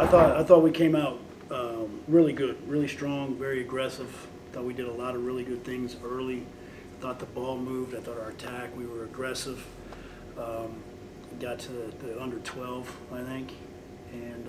I thought we came out really good, really strong, very aggressive. Thought we did a lot of really good things early. Thought the ball moved. I thought our attack, we were aggressive. Got to the under 12, I think, and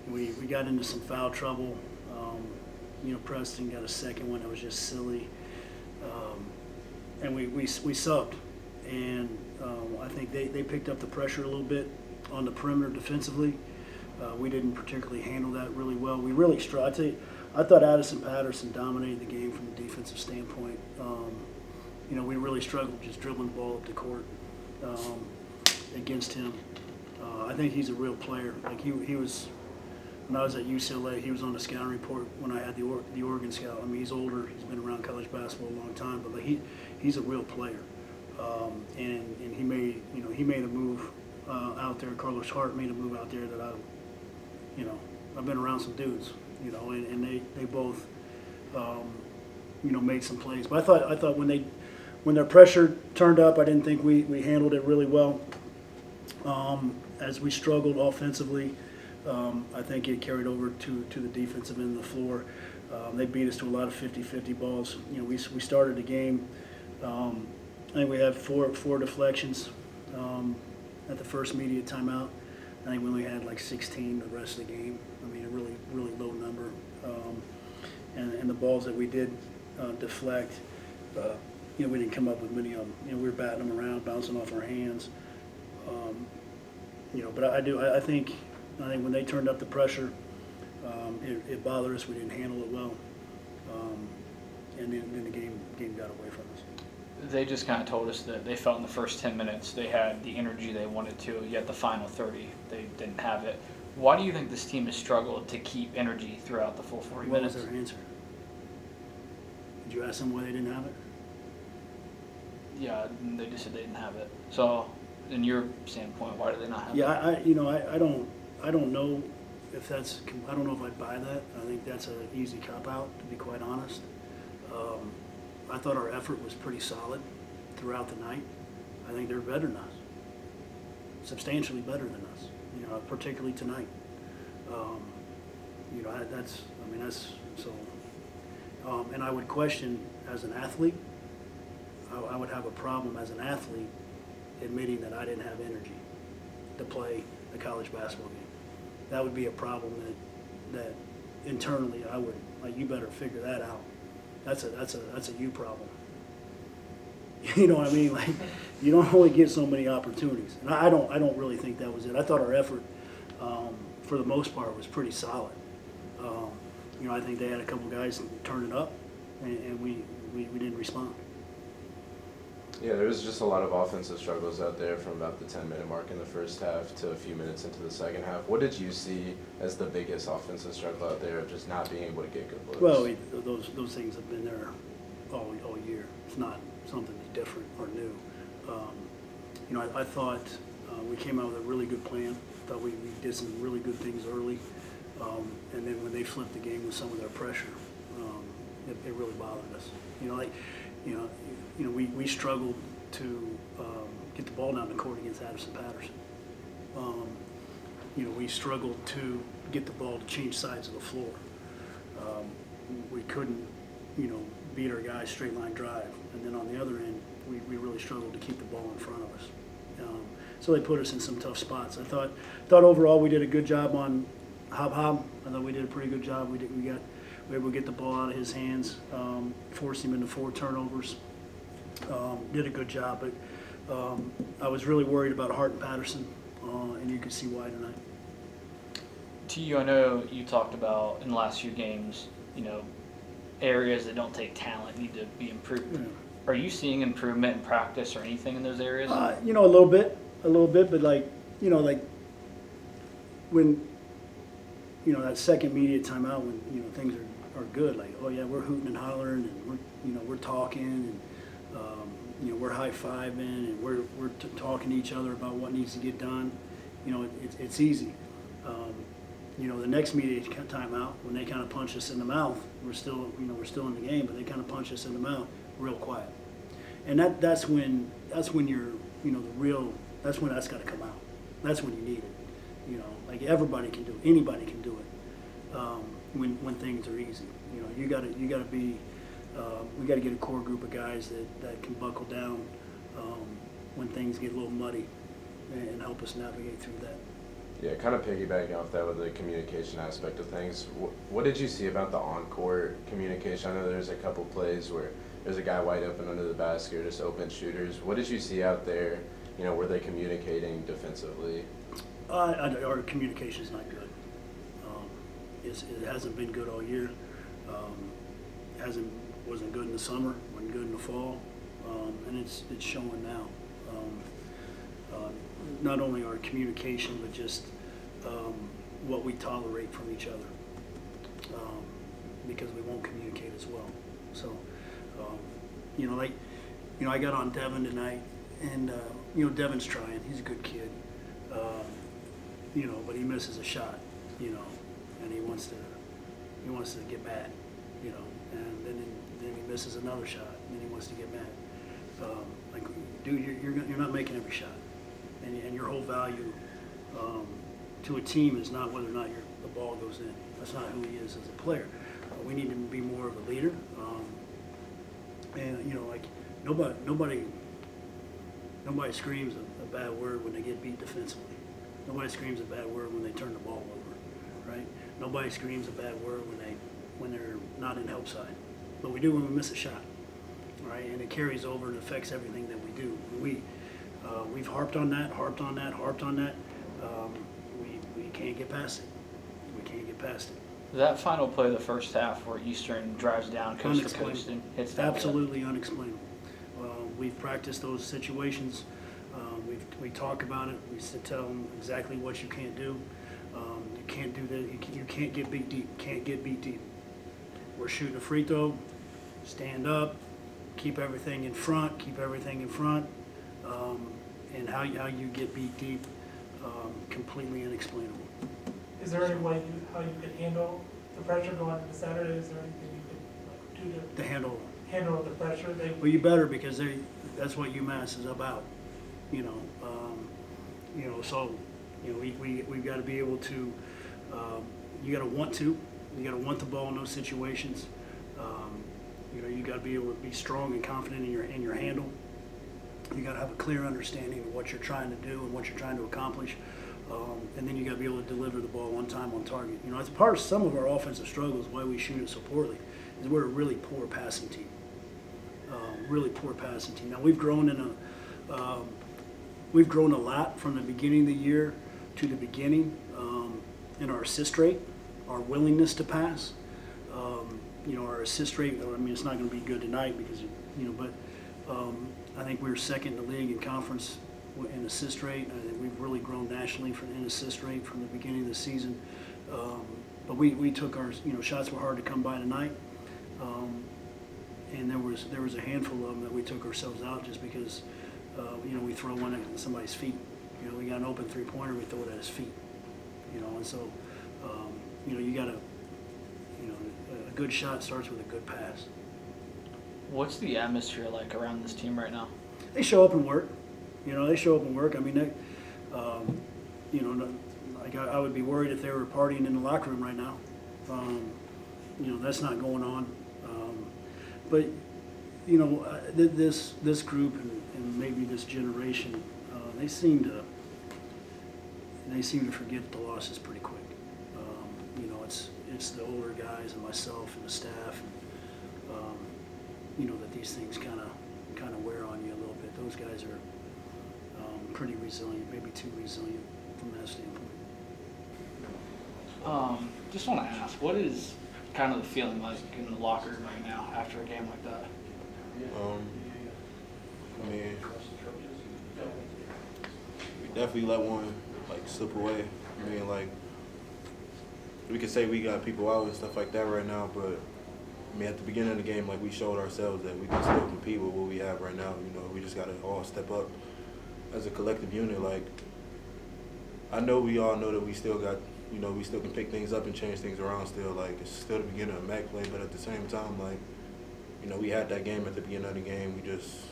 we got into some foul trouble. Preston got a second one that was just silly, and we subbed, and I think they picked up the pressure a little bit on the perimeter defensively. We didn't particularly handle that really well. We really struggled. I tell you, I thought Addison Patterson dominated the game from a defensive standpoint. We really struggled just dribbling the ball up the court against him. I think he's a real player. Like he was, when I was at UCLA, he was on the scouting report when I had the Oregon scout. I mean, he's older. He's been around college basketball a long time, but he's a real player. And he made a move out there. Carlos Hart made a move out there that I've been around some dudes, and they both, made some plays. But I thought when their pressure turned up, I didn't think we handled it really well. As we struggled offensively, I think it carried over to the defensive end of the floor. They beat us to a lot of 50-50 balls. We started the game. I think we had four deflections at the first media timeout. I think we only had like 16 the rest of the game. I mean, a really, really low number. And the balls that we did deflect, we didn't come up with many of them. We were batting them around, bouncing off our hands. But I think when they turned up the pressure, it bothered us. We didn't handle it well, and then the game got away from us. They just kind of told us that they felt in the first 10 minutes they had the energy they wanted to, yet the final 30 they didn't have it. Why do you think this team has struggled to keep energy throughout the full 40 minutes? What was their answer? Did you ask them why they didn't have it? Yeah, they just said they didn't have it. So, in your standpoint, why do they not have it? Yeah, I don't know if that's. I don't know if I buy that. I think that's an easy cop out, to be quite honest. I thought our effort was pretty solid throughout the night. I think they're better than us, substantially better than us. Particularly tonight. That's so. And I would question as an athlete. I would have a problem as an athlete admitting that I didn't have energy to play a college basketball game. That would be a problem that internally I would like. You better figure that out. That's a you problem. You know what I mean? Like, you don't only get so many opportunities, and I don't really think that was it. I thought our effort, for the most part, was pretty solid. I think they had a couple guys turn it up, and we didn't respond. Yeah, there was just a lot of offensive struggles out there from about the 10-minute mark in the first half to a few minutes into the second half. What did you see as the biggest offensive struggle out there of just not being able to get good looks? Well, those things have been there all year. It's not something different or new. I thought we came out with a really good plan. I thought we did some really good things early. And then when they flipped the game with some of their pressure, it really bothered us. We struggled to get the ball down the court against Addison Patterson. We struggled to get the ball to change sides of the floor. We couldn't, beat our guys straight line drive. And then on the other end, we really struggled to keep the ball in front of us. So they put us in some tough spots. I thought overall we did a good job on Hob. I thought we did a pretty good job. We were able to get the ball out of his hands, forced him into 4 turnovers. Did a good job, but I was really worried about Hart and Patterson, and you could see why tonight. To you, I know you talked about in the last few games, areas that don't take talent need to be improved. Yeah. Are you seeing improvement in practice or anything in those areas? A little bit, but like when that second media timeout when things are good, like, oh yeah, we're hooting and hollering and we're talking and we're high-fiving and we're talking to each other about what needs to get done. It's easy. The next media timeout, when they kind of punch us in the mouth, we're still in the game, but they kind of punch us in the mouth real quiet. And that's when you're, that's when that's got to come out. That's when you need it. You know, like everybody can do it. Anybody can do it when things are easy. You know, you gotta be. We got to get a core group of guys that can buckle down when things get a little muddy and help us navigate through that. Yeah, kind of piggybacking off that with the communication aspect of things. What did you see about the on-court communication? I know there's a couple plays where there's a guy wide open under the basket or just open shooters. What did you see out there? You know, were they communicating defensively? Our communication is not good. It hasn't been good all year. Wasn't good in the summer. Wasn't good in the fall, and it's showing now. Not only our communication, but just what we tolerate from each other, because we won't communicate as well. So, I got on Devin tonight, and Devin's trying. He's a good kid, but he misses a shot, and he wants to get mad, and then he misses another shot, and then he wants to get mad. Dude, you're not making every shot, and your whole value to a team is not whether or not the ball goes in. That's not who he is as a player. We need to be more of a leader, and nobody screams a bad word when they get beat defensively. Nobody screams a bad word when they turn the ball over, right? Nobody screams a bad word when they're not in help side, but we do when we miss a shot, right? And it carries over and affects everything that we do. We've harped on that. We can't get past it. That final play of the first half where Eastern drives down coast to coast and hits that. Absolutely unexplainable. We've practiced those situations. We talk about it. We tell them exactly what you can't do. You can't do that. You can't get beat deep. Can't get beat deep. We're shooting a free throw. Stand up. Keep everything in front. And how you get beat deep, completely inexplainable. Is there any way how you could handle the pressure going into Saturday? Is there anything you could do To handle. handle the pressure? Well, you better, because that's what UMass is about. So we've got to be able to. You got to want to. You got to want the ball in those situations. You got to be able to be strong and confident in your handle. You got to have a clear understanding of what you're trying to do and what you're trying to accomplish, and then you got to be able to deliver the ball on time, on target. It's part of some of our offensive struggles. Why we shoot it so poorly is we're a really poor passing team. Now we've grown a lot from the beginning of the year to the beginning in our assist rate, our willingness to pass. Our assist rate. I mean, it's not going to be good tonight because but. I think we were second in the league in conference in assist rate. I think we've really grown nationally in assist rate from the beginning of the season. But we took our, shots were hard to come by tonight. And there was a handful of them that we took ourselves out just because, we throw one at somebody's feet. We got an open three-pointer, we throw it at his feet. And so, you got to, a good shot starts with a good pass. What's the atmosphere like around this team right now? They show up and work. I mean, I would be worried if they were partying in the locker room right now. That's not going on. But this group and maybe this generation, they seem to forget the losses pretty quick. It's the older guys and myself and the staff. That these things kind of wear on you a little bit. Those guys are pretty resilient, maybe too resilient from that standpoint. Just want to ask, what is kind of the feeling like in the locker room right now after a game like that? I mean, we definitely let one slip away. I mean, we could say we got people out and stuff like that right now, but I mean, at the beginning of the game, we showed ourselves that we can still compete with what we have right now. We just got to all step up as a collective unit. I know we all know that we still got, we still can pick things up and change things around still. It's still the beginning of MAC play, but at the same time, we had that game at the beginning of the game. We just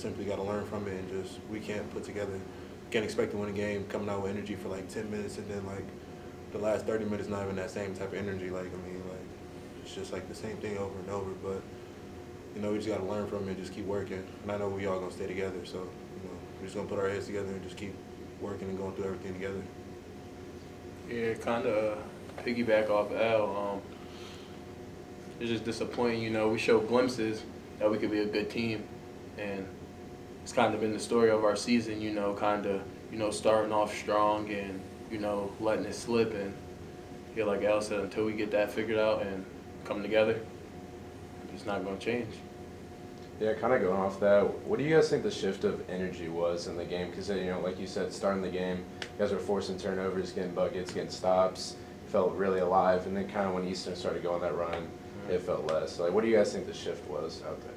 simply got to learn from it and we can't put together can't expect to win a game coming out with energy for like 10 minutes and then like the last 30 minutes not even that same type of energy. Like, I mean, like, it's just like the same thing over and over. But, you know, we just got to learn from it and just keep working. And I know we all going to stay together. So, you know, we're just going to put our heads together and just keep working and going through everything together. Yeah, kind of piggyback off Al. It's just disappointing, you know. We showed glimpses that we could be a good team, and it's kind of been the story of our season, you know, kind of, you know, starting off strong and, you know, letting it slip. And yeah, like Al said, until we get that figured out and come together, it's not going to change. Yeah, kind of going off that, what do you guys think the shift of energy was in the game? Because, you know, like you said, starting the game, you guys were forcing turnovers, getting buckets, getting stops, felt really alive. And then kind of when Eastern started going that run, it felt less. Like, what do you guys think the shift was out there?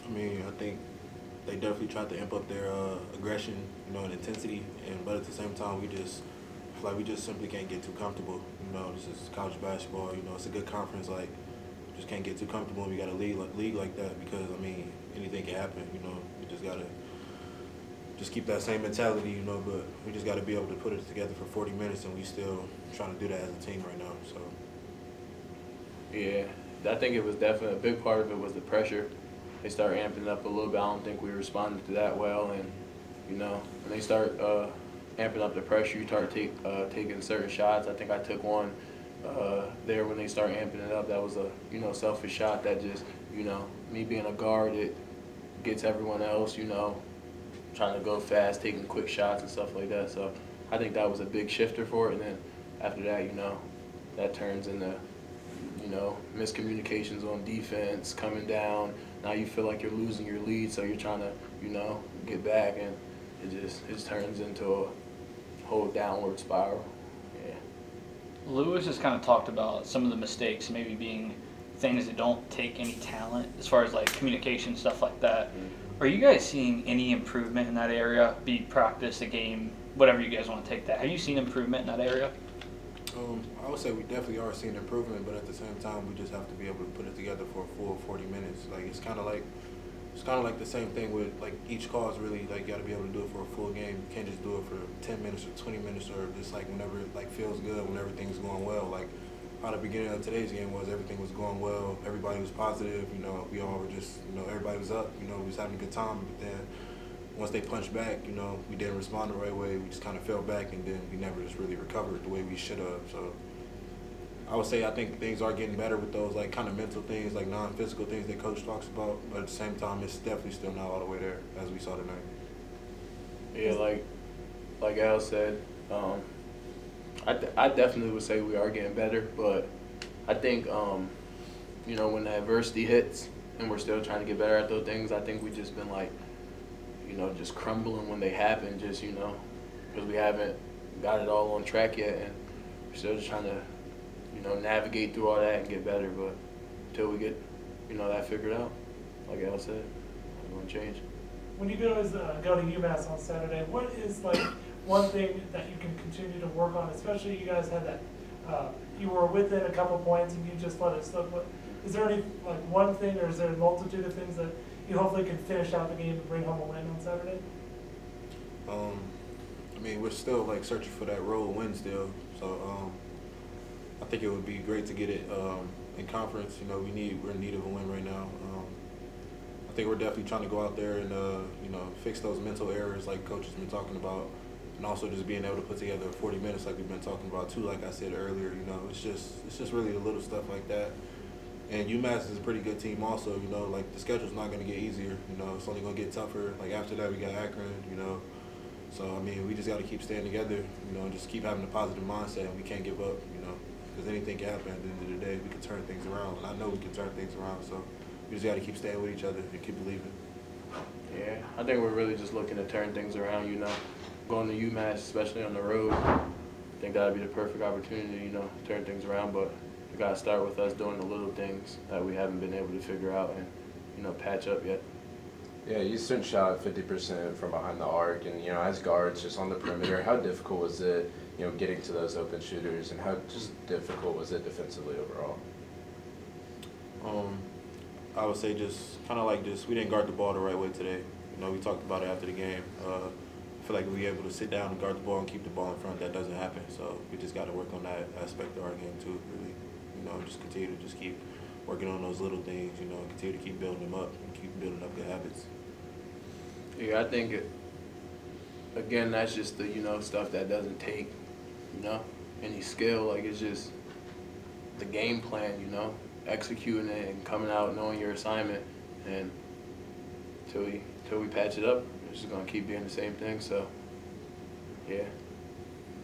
I mean, I think they definitely tried to amp up their aggression, you know, and intensity. But at the same time, we just simply can't get too comfortable. You know, this is college basketball. You know, it's a good conference. Like, just can't get too comfortable. We got a league like that because I mean, anything can happen. You know, we just gotta just keep that same mentality. You know, but we just got to be able to put it together for 40 minutes, and we still trying to do that as a team right now. So. Yeah, I think it was definitely a big part of it was the pressure. They start amping up a little bit. I don't think we responded to that well, and you know, when they start amping up the pressure, you start taking certain shots. I think I took one there when they start amping it up. That was a selfish shot that just me being a guard, it gets everyone else trying to go fast, taking quick shots and stuff like that. So I think that was a big shifter for it. And then after that, that turns into miscommunications on defense, coming down. Now you feel like you're losing your lead, so you're trying to, get back, and it just turns into a whole downward spiral. Yeah. Lewis has kind of talked about some of the mistakes maybe being things that don't take any talent as far as like communication, stuff like that. Mm-hmm. Are you guys seeing any improvement in that area? Be it practice, a game, whatever you guys want to take that. Have you seen improvement in that area? I would say we definitely are seeing improvement, but at the same time, we just have to be able to put it together for a full 40 minutes. Like it's kind of like the same thing with like each cause. Really, like you got to be able to do it for a full game. You can't just do it for 10 minutes or 20 minutes or just like whenever it like feels good, when everything's going well. Like how the beginning of today's game was, everything was going well, everybody was positive. We all were just everybody was up. We was having a good time, but then once they punched back, we didn't respond the right way. We just kind of fell back, and then we never just really recovered the way we should have. So I would say I think things are getting better with those like kind of mental things, like non-physical things that coach talks about. But at the same time, it's definitely still not all the way there, as we saw tonight. Yeah, like Al said, I definitely would say we are getting better, but I think when the adversity hits and we're still trying to get better at those things, I think we've just been like just crumbling when they happen, just because we haven't got it all on track yet, and we're still just trying to navigate through all that and get better. But until we get that figured out, like Al said, it's going to change. When you guys go to UMass on Saturday, what is like one thing that you can continue to work on? Especially you guys had that, you were within a couple points and you just let it slip. Is there any like one thing, or is there a multitude of things that you hopefully can finish out the game and bring home a win on Saturday? I mean, we're still like searching for that road win still. So I think it would be great to get it in conference. We're in need of a win right now. I think we're definitely trying to go out there and fix those mental errors like coach has been talking about, and also just being able to put together 40 minutes like we've been talking about too. Like I said earlier, it's just really the little stuff like that. And UMass is a pretty good team also. Like the schedule's not going to get easier. It's only going to get tougher. Like after that we got Akron. So I mean, we just got to keep staying together. Just keep having a positive mindset, and we can't give up. Because anything can happen at the end of the day. We can turn things around, and I know we can turn things around. So we just got to keep staying with each other and keep believing. Yeah, I think we're really just looking to turn things around. Going to UMass, especially on the road, I think that would be the perfect opportunity. To turn things around, but we got to start with us doing the little things that we haven't been able to figure out and patch up yet. Yeah, Eastern shot 50% from behind the arc, and as guards just on the perimeter, how difficult was it, getting to those open shooters, and how just difficult was it defensively overall? I would say just kind of like we didn't guard the ball the right way today. We talked about it after the game. feel like we're able to sit down and guard the ball and keep the ball in front. That doesn't happen. So we just got to work on that aspect of our game too. Really, just continue to just keep working on those little things. Continue to keep building them up and keep building up good habits. Yeah, I think again, that's just the stuff that doesn't take any skill. Like, it's just the game plan, executing it and coming out knowing your assignment, and till we patch it up, it's just gonna keep being the same thing. So yeah.